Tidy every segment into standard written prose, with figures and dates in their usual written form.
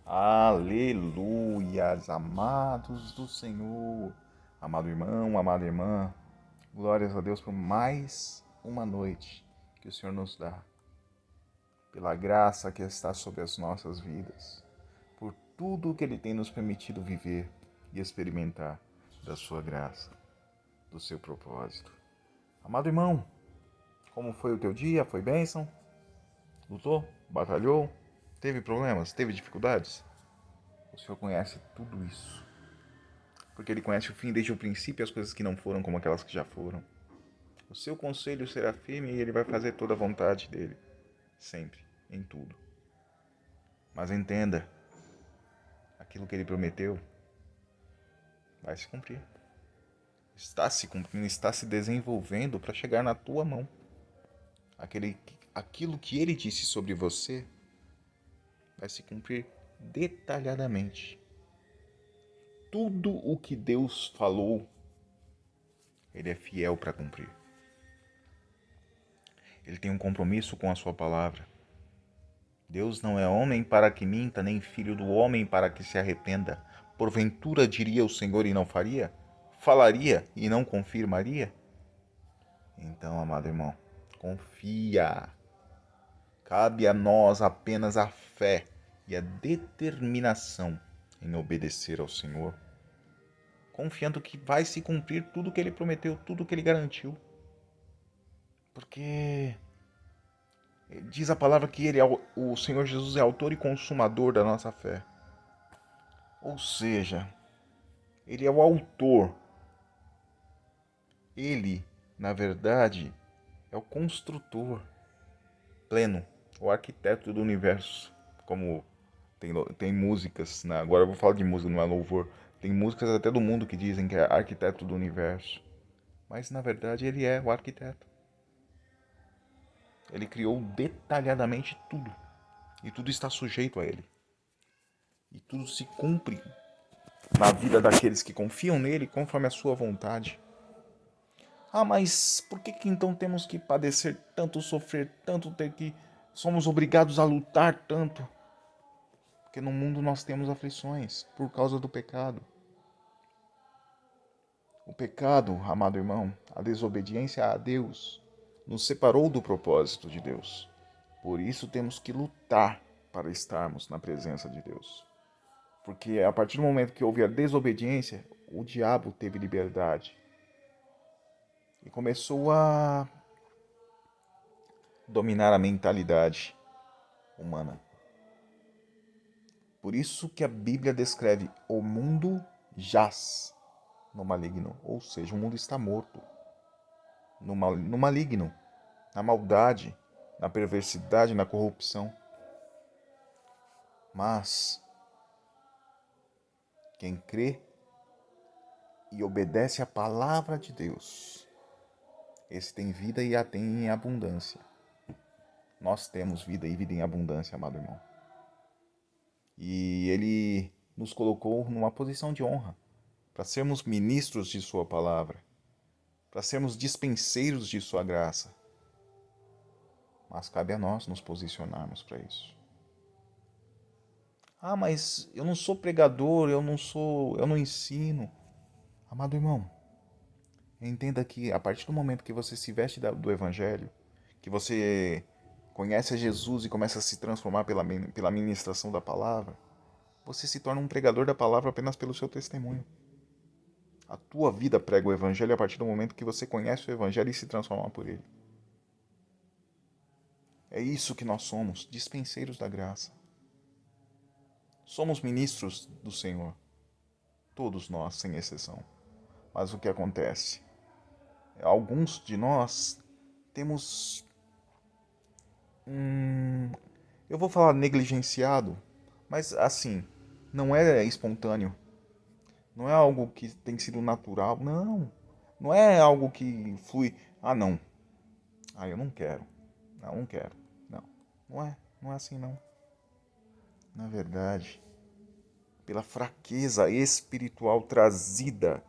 Aleluias, amados do Senhor, amado irmão, amada irmã, glórias a Deus por mais uma noite que o Senhor nos dá, pela graça que está sobre as nossas vidas, por tudo que Ele tem nos permitido viver e experimentar da sua graça, do seu propósito. Amado irmão, como foi o teu dia? Foi bênção? Lutou? Batalhou? Teve problemas? Teve dificuldades? O Senhor conhece tudo isso. Porque Ele conhece o fim desde o princípio e as coisas que não foram como aquelas que já foram. O seu conselho será firme e Ele vai fazer toda a vontade dEle. Sempre, em tudo. Mas entenda, aquilo que Ele prometeu vai se cumprir. Está se cumprindo, está se desenvolvendo para chegar na tua mão. Aquilo que Ele disse sobre você vai se cumprir detalhadamente. Tudo o que Deus falou, Ele é fiel para cumprir. Ele tem um compromisso com a sua palavra. Deus não é homem para que minta, nem filho do homem para que se arrependa. Porventura diria o Senhor e não faria? Falaria e não confirmaria? Então, amado irmão, confia. Cabe a nós apenas a fé e a determinação em obedecer ao Senhor, confiando que vai se cumprir tudo que Ele prometeu, tudo que Ele garantiu. Porque diz a palavra que o Senhor Jesus é autor e consumador da nossa fé. Ou seja, Ele é o autor. Ele, na verdade, é o construtor pleno, o arquiteto do universo. Como tem músicas, né? Agora eu vou falar de música, não é louvor. Tem músicas até do mundo que dizem que é arquiteto do universo. Mas na verdade ele é o arquiteto. Ele criou detalhadamente tudo. E tudo está sujeito a ele. E tudo se cumpre na vida daqueles que confiam nele conforme a sua vontade. Ah, mas por que então temos que padecer tanto, sofrer tanto, ter que somos obrigados a lutar tanto? Porque no mundo nós temos aflições por causa do pecado. O pecado, amado irmão, a desobediência a Deus, nos separou do propósito de Deus. Por isso temos que lutar para estarmos na presença de Deus. Porque a partir do momento que houve a desobediência, o diabo teve liberdade. E começou a dominar a mentalidade humana. Por isso que a Bíblia descreve o mundo jaz no maligno, ou seja, o mundo está morto no maligno, na maldade, na perversidade, na corrupção. Mas quem crê e obedece à palavra de Deus, esse tem vida e a tem em abundância. Nós temos vida e vida em abundância, amado irmão. E Ele nos colocou numa posição de honra para sermos ministros de Sua palavra, para sermos dispenseiros de Sua graça. Mas cabe a nós nos posicionarmos para isso. Ah, mas eu não sou pregador, eu não ensino. Amado irmão, entenda que a partir do momento que você se veste do Evangelho, que você conhece a Jesus e começa a se transformar pela ministração da palavra, você se torna um pregador da palavra apenas pelo seu testemunho. A tua vida prega o Evangelho a partir do momento que você conhece o Evangelho e se transforma por ele. É isso que nós somos, dispenseiros da graça. Somos ministros do Senhor. Todos nós, sem exceção. Mas o que acontece? Alguns de nós temos eu vou falar negligenciado, mas assim, não é espontâneo. Não é algo que tem sido natural, não. Não é algo que flui, ah não, eu não quero, não quero, não. Não é assim não. Na verdade, pela fraqueza espiritual trazida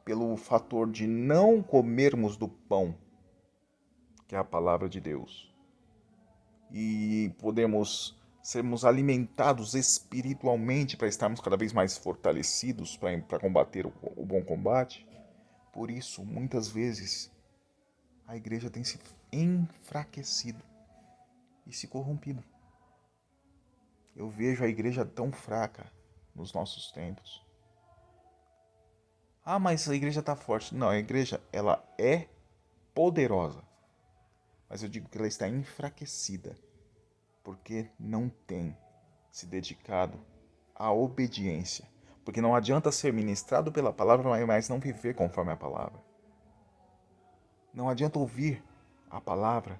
pelo fator de não comermos do pão, que é a palavra de Deus, e podemos sermos alimentados espiritualmente para estarmos cada vez mais fortalecidos para combater o bom combate. Por isso, muitas vezes, a igreja tem se enfraquecido e se corrompido. Eu vejo a igreja tão fraca nos nossos tempos. Ah, mas a igreja está forte. Não, a igreja ela é poderosa. Mas eu digo que ela está enfraquecida porque não tem se dedicado à obediência. Porque não adianta ser ministrado pela palavra, mas não viver conforme a palavra. Não adianta ouvir a palavra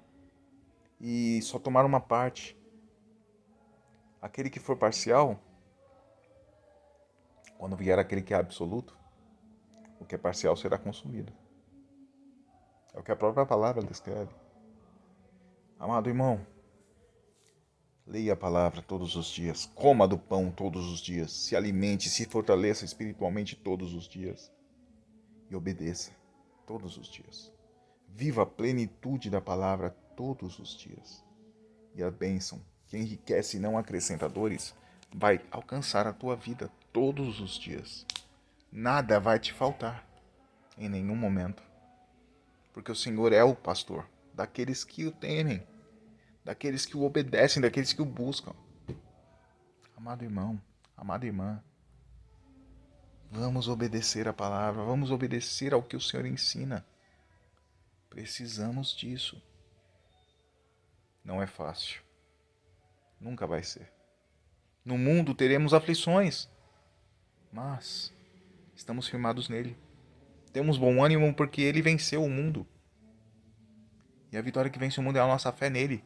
e só tomar uma parte. Aquele que for parcial, quando vier aquele que é absoluto, o que é parcial será consumido. É o que a própria palavra descreve. Amado irmão, leia a palavra todos os dias, coma do pão todos os dias, se alimente, se fortaleça espiritualmente todos os dias e obedeça todos os dias. Viva a plenitude da palavra todos os dias. E a bênção que enriquece e não acrescenta dores vai alcançar a tua vida todos os dias. Nada vai te faltar em nenhum momento. Porque o Senhor é o pastor daqueles que o temem, daqueles que o obedecem, daqueles que o buscam. Amado irmão, amada irmã, vamos obedecer a palavra, vamos obedecer ao que o Senhor ensina. Precisamos disso. Não é fácil. Nunca vai ser. No mundo teremos aflições, mas estamos firmados nele. Temos bom ânimo porque ele venceu o mundo. E a vitória que vence o mundo é a nossa fé nele.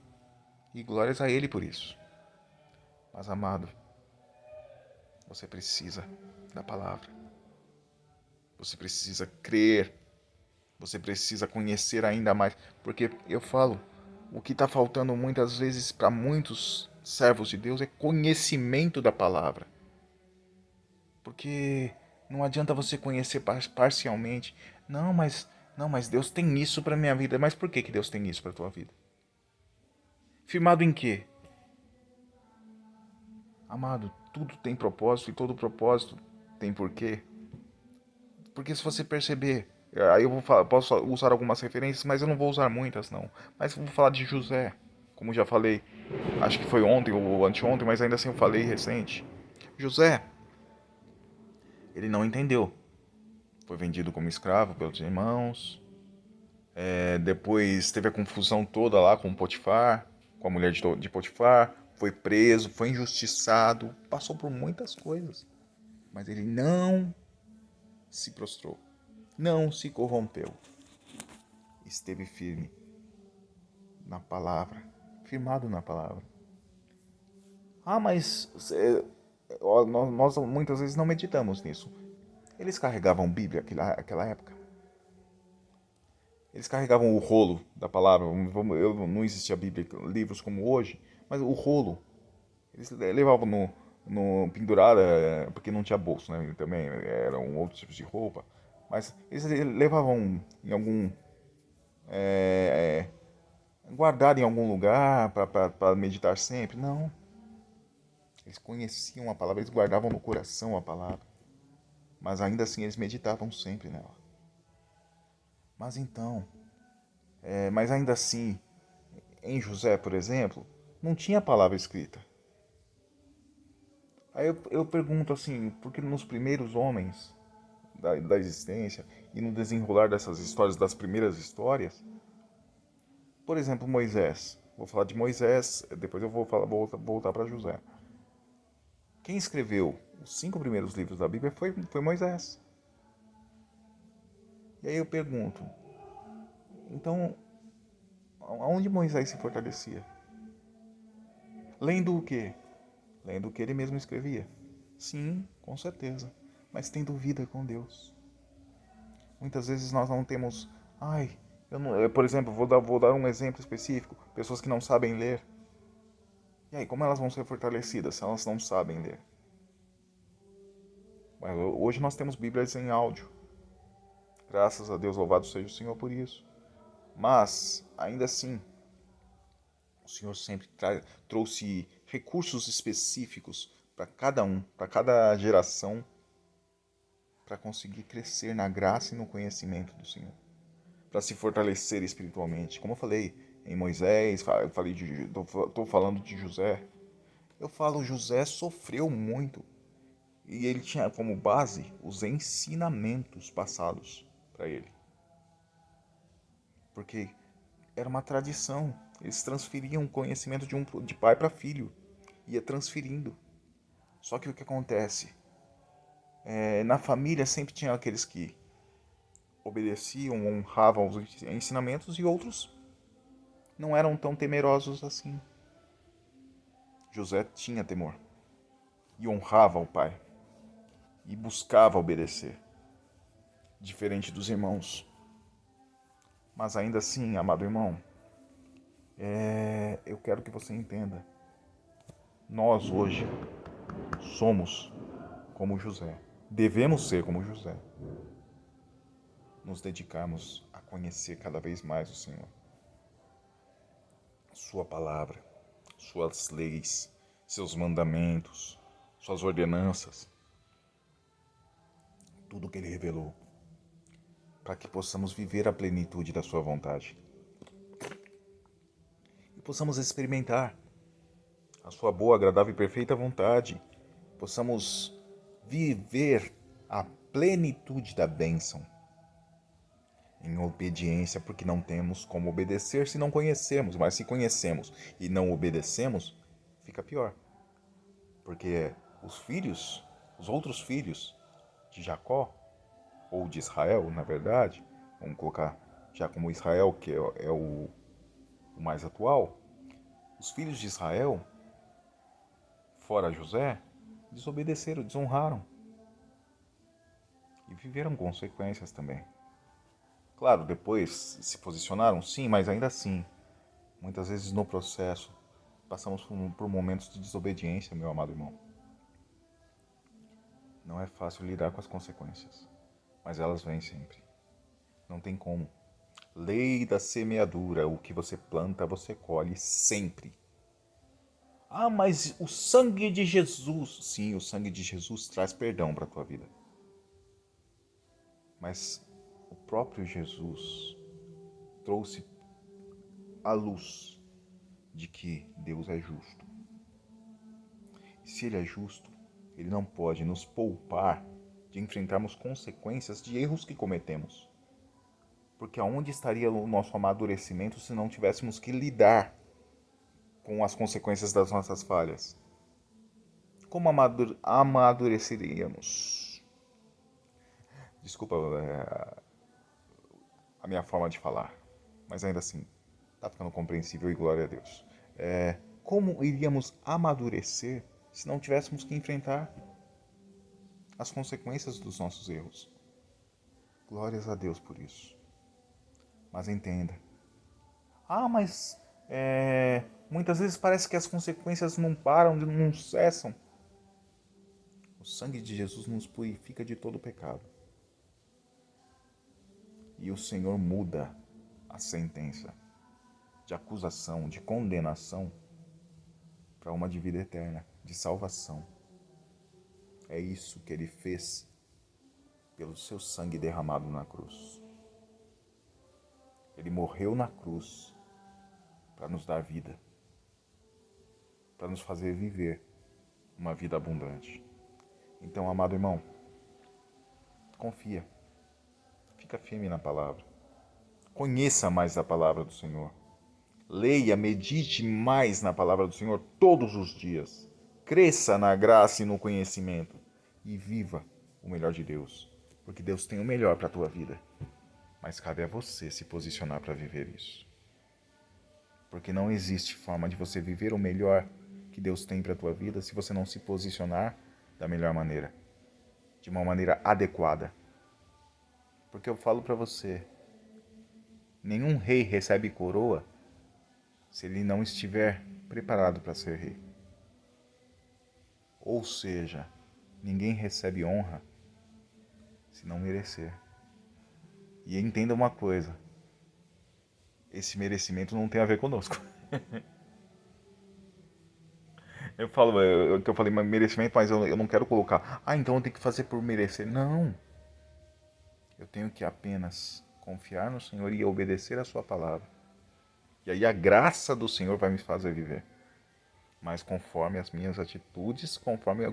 E glórias a ele por isso. Mas, amado, você precisa da palavra. Você precisa crer. Você precisa conhecer ainda mais. Porque eu falo, o que está faltando muitas vezes para muitos servos de Deus é conhecimento da palavra. Porque não adianta você conhecer parcialmente. Não, mas Deus tem isso para minha vida. Mas por que Deus tem isso para tua vida? Firmado em quê? Amado, tudo tem propósito e todo propósito tem porquê. Porque se você perceber, aí eu vou falar, posso usar algumas referências, mas eu não vou usar muitas não. Mas eu vou falar de José, como já falei, acho que foi ontem ou anteontem, mas ainda assim eu falei recente. José, ele não entendeu. Foi vendido como escravo pelos irmãos. Depois teve a confusão toda lá com Potifar, com a mulher de Potifar. Foi preso, foi injustiçado, passou por muitas coisas. Mas ele não se prostrou, não se corrompeu. Esteve firme na palavra, firmado na palavra. Ah, mas nós muitas vezes não meditamos nisso. Eles carregavam Bíblia naquela época. Eles carregavam o rolo da palavra. Não existia Bíblia, livros como hoje, mas o rolo. Eles levavam no pendurado, porque não tinha bolso, né? Também eram outros tipos de roupa. Mas eles levavam em algum guardado em algum lugar para meditar sempre. Não. Eles conheciam a palavra, eles guardavam no coração a palavra. Mas ainda assim eles meditavam sempre nela. Mas então, mas ainda assim, em José, por exemplo, não tinha a palavra escrita. Aí eu pergunto assim, porque nos primeiros homens da existência e no desenrolar dessas histórias, das primeiras histórias, por exemplo, Moisés. Vou falar de Moisés, depois eu vou voltar para José. Quem escreveu os 5 primeiros livros da Bíblia foi Moisés. E aí eu pergunto, então, aonde Moisés se fortalecia? Lendo o quê? Lendo o que ele mesmo escrevia. Sim, com certeza. Mas tendo vida com Deus. Muitas vezes nós não temos... Ai, por exemplo, vou dar um exemplo específico. Pessoas que não sabem ler. E aí, como elas vão ser fortalecidas se elas não sabem ler? Mas hoje nós temos Bíblias em áudio. Graças a Deus, louvado seja o Senhor por isso. Mas, ainda assim, o Senhor sempre trouxe recursos específicos para cada um, para cada geração, para conseguir crescer na graça e no conhecimento do Senhor, para se fortalecer espiritualmente. Como eu falei em Moisés, estou falando de José. Eu falo, José sofreu muito e ele tinha como base os ensinamentos passados para ele, porque era uma tradição. Eles transferiam o conhecimento de pai para filho, ia transferindo. Só que o que acontece? Na família sempre tinha aqueles que obedeciam, honravam os ensinamentos e outros não eram tão temerosos assim. José tinha temor e honrava o pai e buscava obedecer, diferente dos irmãos. Mas ainda assim, amado irmão, eu quero que você entenda. Nós hoje somos como José. Devemos ser como José. Nos dedicarmos a conhecer cada vez mais o Senhor. Sua palavra, suas leis, seus mandamentos, suas ordenanças. Tudo que Ele revelou. Para que possamos viver a plenitude da sua vontade. E possamos experimentar a sua boa, agradável e perfeita vontade. Possamos viver a plenitude da bênção em obediência, porque não temos como obedecer se não conhecemos, mas se conhecemos e não obedecemos, fica pior. Porque os outros filhos de Jacó, ou de Israel, na verdade, vamos colocar já como Israel, que é o mais atual, os filhos de Israel, fora José, desobedeceram, desonraram e viveram consequências também. Claro, depois se posicionaram, sim, mas ainda assim, muitas vezes no processo, passamos por momentos de desobediência, meu amado irmão. Não é fácil lidar com as consequências, mas elas vêm sempre. Não tem como. Lei da semeadura, o que você planta, você colhe sempre. Ah, mas o sangue de Jesus, sim, o sangue de Jesus traz perdão para a tua vida. Mas o próprio Jesus trouxe a luz de que Deus é justo. E se Ele é justo, Ele não pode nos poupar de enfrentarmos consequências de erros que cometemos. Porque aonde estaria o nosso amadurecimento se não tivéssemos que lidar com as consequências das nossas falhas? Como amadureceríamos? Desculpa a minha forma de falar, mas ainda assim, está ficando compreensível e glória a Deus. Como iríamos amadurecer se não tivéssemos que enfrentar as consequências dos nossos erros? Glórias a Deus por isso. Mas entenda. Mas muitas vezes parece que as consequências não param, não cessam. O sangue de Jesus nos purifica de todo pecado. E o Senhor muda a sentença de acusação, de condenação, para uma de vida eterna, de salvação. É isso que Ele fez pelo seu sangue derramado na cruz. Ele morreu na cruz para nos dar vida, para nos fazer viver uma vida abundante. Então, amado irmão, confia, fica firme na palavra, conheça mais a palavra do Senhor, leia, medite mais na palavra do Senhor todos os dias, cresça na graça e no conhecimento e viva o melhor de Deus, porque Deus tem o melhor para a tua vida, mas cabe a você se posicionar para viver isso. Porque não existe forma de você viver o melhor que Deus tem para a tua vida se você não se posicionar da melhor maneira, de uma maneira adequada. Porque eu falo para você, nenhum rei recebe coroa se ele não estiver preparado para ser rei. Ou seja, ninguém recebe honra se não merecer. E entenda uma coisa, esse merecimento não tem a ver conosco. Eu falo, que eu falei merecimento, mas eu não quero colocar. Ah, então eu tenho que fazer por merecer. Não. Eu tenho que apenas confiar no Senhor e obedecer a sua palavra. E aí a graça do Senhor vai me fazer viver. Mas conforme as minhas atitudes, conforme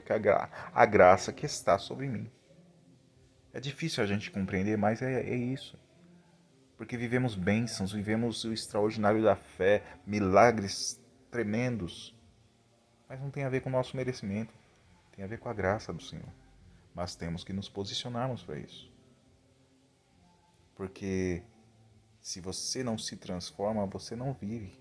a graça que está sobre mim. É difícil a gente compreender, mas é isso. Porque vivemos bênçãos, vivemos o extraordinário da fé, milagres tremendos. Mas não tem a ver com o nosso merecimento, tem a ver com a graça do Senhor. Mas temos que nos posicionarmos para isso. Porque se você não se transforma, você não vive.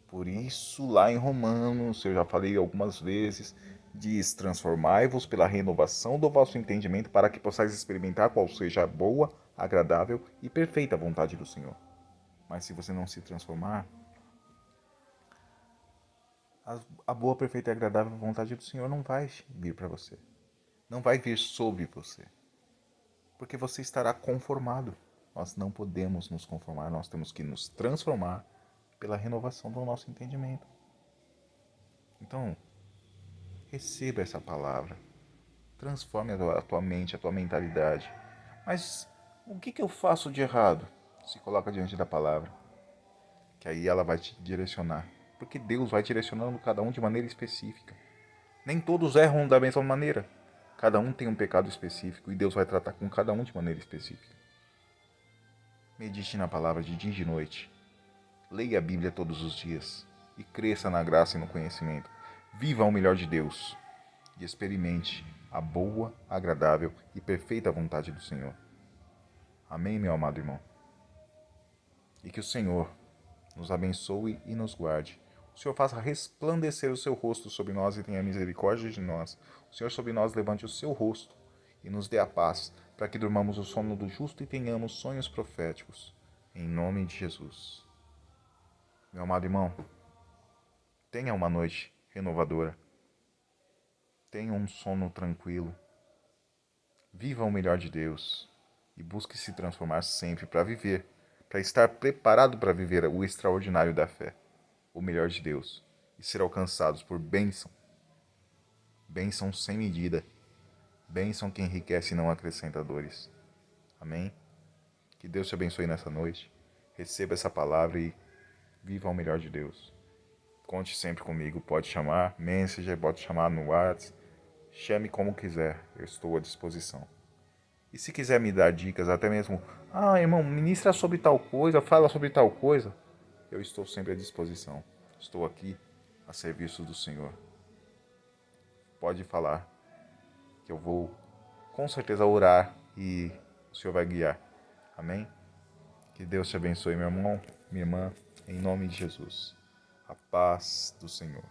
Por isso, lá em Romanos, eu já falei algumas vezes, diz: transformai-vos pela renovação do vosso entendimento, para que possais experimentar qual seja a boa, agradável e perfeita vontade do Senhor. Mas se você não se transformar, a boa, perfeita e agradável vontade do Senhor não vai vir para você. Não vai vir sobre você. Porque você estará conformado. Nós não podemos nos conformar, nós temos que nos transformar pela renovação do nosso entendimento. Então, receba essa palavra. Transforme a tua mente, a tua mentalidade. Mas o que eu faço de errado? Se coloca diante da palavra. Que aí ela vai te direcionar. Porque Deus vai direcionando cada um de maneira específica. Nem todos erram da mesma maneira. Cada um tem um pecado específico e Deus vai tratar com cada um de maneira específica. Medite na palavra de dia e de noite. Leia a Bíblia todos os dias e cresça na graça e no conhecimento. Viva o melhor de Deus e experimente a boa, agradável e perfeita vontade do Senhor. Amém, meu amado irmão? E que o Senhor nos abençoe e nos guarde. O Senhor faça resplandecer o seu rosto sobre nós e tenha misericórdia de nós. O Senhor sobre nós levante o seu rosto e nos dê a paz, para que durmamos o sono do justo e tenhamos sonhos proféticos. Em nome de Jesus. Meu amado irmão, tenha uma noite renovadora. Tenha um sono tranquilo. Viva o melhor de Deus e busque se transformar sempre para viver, para estar preparado para viver o extraordinário da fé, o melhor de Deus, e ser alcançados por bênção. Bênção sem medida. Bênção que enriquece e não acrescenta dores. Amém? Que Deus te abençoe nessa noite. Receba essa palavra e viva o melhor de Deus. Conte sempre comigo. Pode chamar Messenger, pode chamar no WhatsApp. Chame como quiser. Eu estou à disposição. E se quiser me dar dicas, até mesmo, irmão, ministra sobre tal coisa, fala sobre tal coisa, eu estou sempre à disposição. Estou aqui a serviço do Senhor. Pode falar, que eu vou com certeza orar e o Senhor vai guiar. Amém? Que Deus te abençoe, meu irmão, minha irmã, em nome de Jesus. A paz do Senhor.